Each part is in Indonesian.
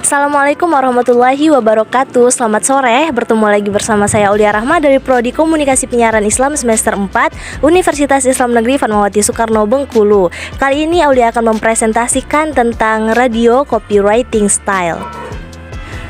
Assalamualaikum warahmatullahi wabarakatuh. Selamat sore, bertemu lagi bersama saya Aulia Rahma dari Prodi Komunikasi Penyiaran Islam semester 4 Universitas Islam Negeri Fatmawati Soekarno Bengkulu. Kali ini Aulia akan mempresentasikan tentang radio copywriting style.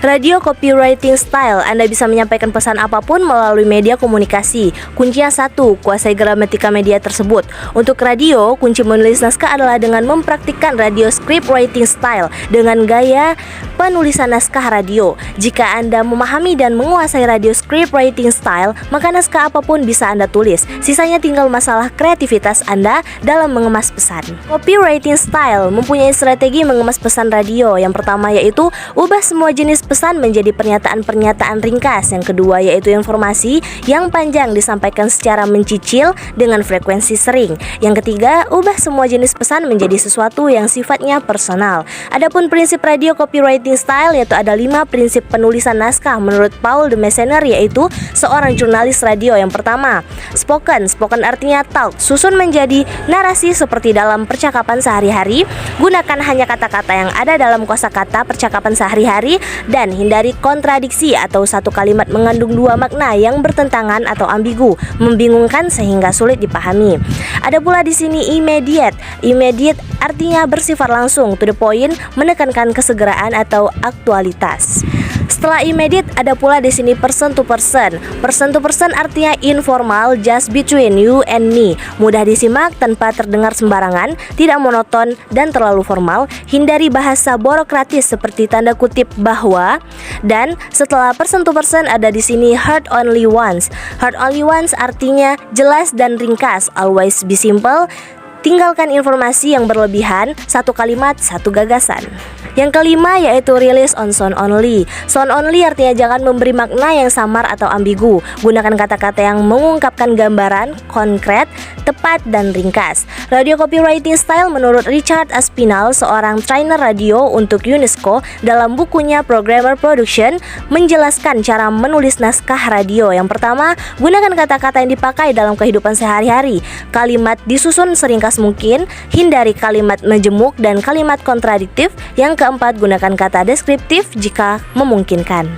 Radio copywriting style, Anda bisa menyampaikan pesan apapun melalui media komunikasi. Kuncinya satu, kuasai gramatika media tersebut. Untuk radio, kunci menulis naskah adalah dengan mempraktikkan radio script writing style dengan gaya penulisan naskah radio. Jika Anda memahami dan menguasai radio script writing style, maka naskah apapun bisa Anda tulis. Sisanya tinggal masalah kreativitas Anda dalam mengemas pesan. Copywriting style mempunyai strategi mengemas pesan radio. Yang pertama yaitu ubah semua jenis pesan menjadi pernyataan-pernyataan ringkas. Yang kedua yaitu informasi yang panjang disampaikan secara mencicil dengan frekuensi sering. Yang ketiga, ubah semua jenis pesan menjadi sesuatu yang sifatnya personal. Adapun prinsip radio copywriting style yaitu ada 5 prinsip penulisan naskah menurut Paul de Messener, yaitu seorang jurnalis radio. Yang pertama, spoken artinya talk, susun menjadi narasi seperti dalam percakapan sehari-hari. Gunakan hanya kata-kata yang ada dalam kosakata percakapan sehari-hari dan hindari kontradiksi atau satu kalimat mengandung dua makna yang bertentangan atau ambigu, membingungkan sehingga sulit dipahami. Ada pula di sini immediate artinya bersifat langsung, to the point, menekankan kesegeraan atau aktualitas. Setelah immediate ada pula di sini person to person. Person to person artinya informal, just between you and me, mudah disimak tanpa terdengar sembarangan, tidak monoton dan terlalu formal. Hindari bahasa burokratis seperti tanda kutip bahwa. Dan setelah person to person ada di sini heard only once. Heard only once artinya jelas dan ringkas, always be simple. Tinggalkan informasi yang berlebihan, satu kalimat, satu gagasan. Yang kelima yaitu release on sound only. Sound only artinya jangan memberi makna yang samar atau ambigu. Gunakan kata-kata yang mengungkapkan gambaran, konkret, tepat, dan ringkas. Radio copywriting style menurut Richard Aspinall, seorang trainer radio untuk UNESCO, dalam bukunya Programmer Production, menjelaskan cara menulis naskah radio. Yang pertama, gunakan kata-kata yang dipakai dalam kehidupan sehari-hari. Kalimat disusun seringkas mungkin, hindari kalimat majemuk dan kalimat kontradiktif. Yang keempat, gunakan kata deskriptif jika memungkinkan.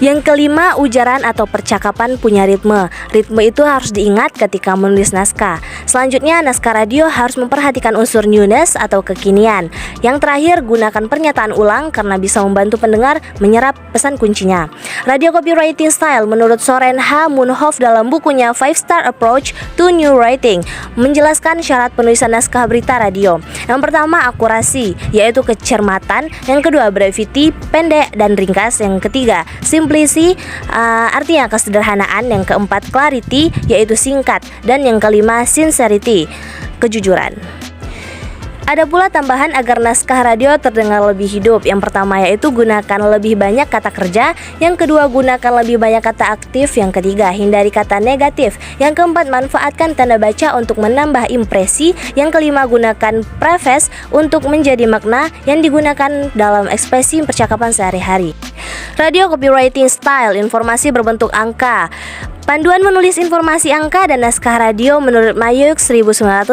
Yang kelima, ujaran atau percakapan punya ritme. Ritme itu harus diingat ketika menulis naskah. Selanjutnya, naskah radio harus memperhatikan unsur newness atau kekinian. Yang terakhir, gunakan pernyataan ulang karena bisa membantu pendengar menyerap pesan kuncinya. Radio copywriting style menurut Soren H. Munhoff dalam bukunya 5-Star Approach to New Writing menjelaskan syarat penulisan naskah berita radio. Yang pertama, akurasi, yaitu kecermatan. Yang kedua, brevity, pendek dan ringkas. Yang ketiga, simplicity, artinya kesederhanaan. Yang keempat, clarity, yaitu singkat. Dan yang kelima, sincerity, kejujuran. Ada pula tambahan agar naskah radio terdengar lebih hidup. Yang pertama yaitu gunakan lebih banyak kata kerja. Yang kedua, gunakan lebih banyak kata aktif. Yang ketiga, hindari kata negatif. Yang keempat, manfaatkan tanda baca untuk menambah impresi. Yang kelima, gunakan preface untuk menjadi makna yang digunakan dalam ekspresi percakapan sehari-hari. Radio copywriting style, informasi berbentuk angka. Panduan menulis informasi angka dan naskah radio menurut Mayuk 1996.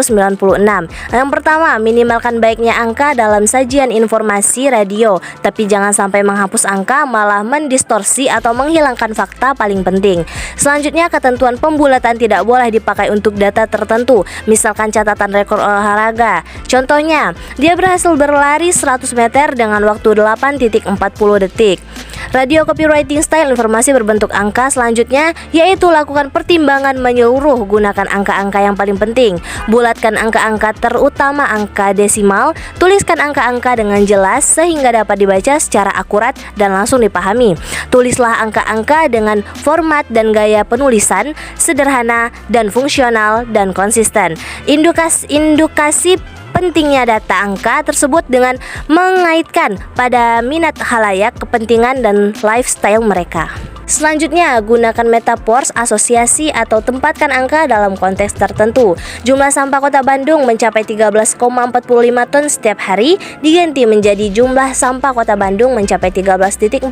Yang pertama, minimalkan baiknya angka dalam sajian informasi radio, tapi jangan sampai menghapus angka, malah mendistorsi atau menghilangkan fakta paling penting. Selanjutnya, ketentuan pembulatan tidak boleh dipakai untuk data tertentu, misalkan catatan rekor olahraga. Contohnya, dia berhasil berlari 100 meter dengan waktu 8.40 detik. Radio copywriting style, informasi berbentuk angka. Selanjutnya yaitu lakukan pertimbangan menyeluruh, gunakan angka-angka yang paling penting. Bulatkan angka-angka, terutama angka desimal. Tuliskan angka-angka dengan jelas sehingga dapat dibaca secara akurat dan langsung dipahami. Tulislah angka-angka dengan format dan gaya penulisan sederhana dan fungsional dan konsisten. Indukasi pentingnya data angka tersebut dengan mengaitkan pada minat khalayak, kepentingan dan lifestyle mereka. Selanjutnya, gunakan metaphors, asosiasi, atau tempatkan angka dalam konteks tertentu. Jumlah sampah Kota Bandung mencapai 13,45 ton setiap hari diganti menjadi jumlah sampah Kota Bandung mencapai 13,45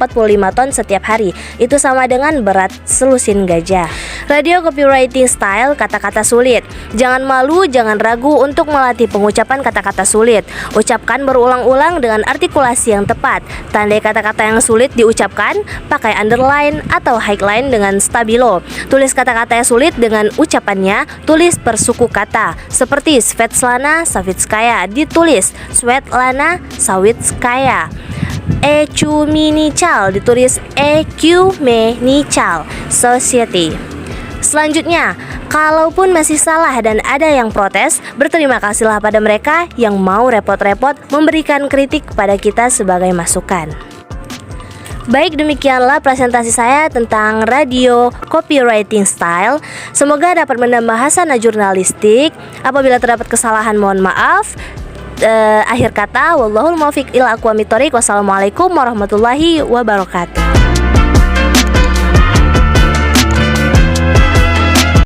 ton setiap hari. Itu sama dengan berat selusin gajah. Radio copywriting style kata-kata sulit. Jangan malu, jangan ragu untuk melatih pengucapan kata-kata sulit. Ucapkan berulang-ulang dengan artikulasi yang tepat. Tandai kata-kata yang sulit diucapkan, pakai underline atau highline dengan stabilo. Tulis kata-kata yang sulit dengan ucapannya, tulis per suku kata. Seperti Svetlana Savitskaya, ditulis Svetlana Savitskaya. Ecumenical ditulis Ecumenical Society. Selanjutnya, kalaupun masih salah dan ada yang protes, berterima kasihlah pada mereka yang mau repot-repot memberikan kritik kepada kita sebagai masukan. Baik, demikianlah presentasi saya tentang radio copywriting style. Semoga dapat menambah hasanah jurnalistik. Apabila terdapat kesalahan, mohon maaf. Akhir kata, wallahul muwaffiq ila aqwamit thoriq. Wassalamualaikum warahmatullahi wabarakatuh.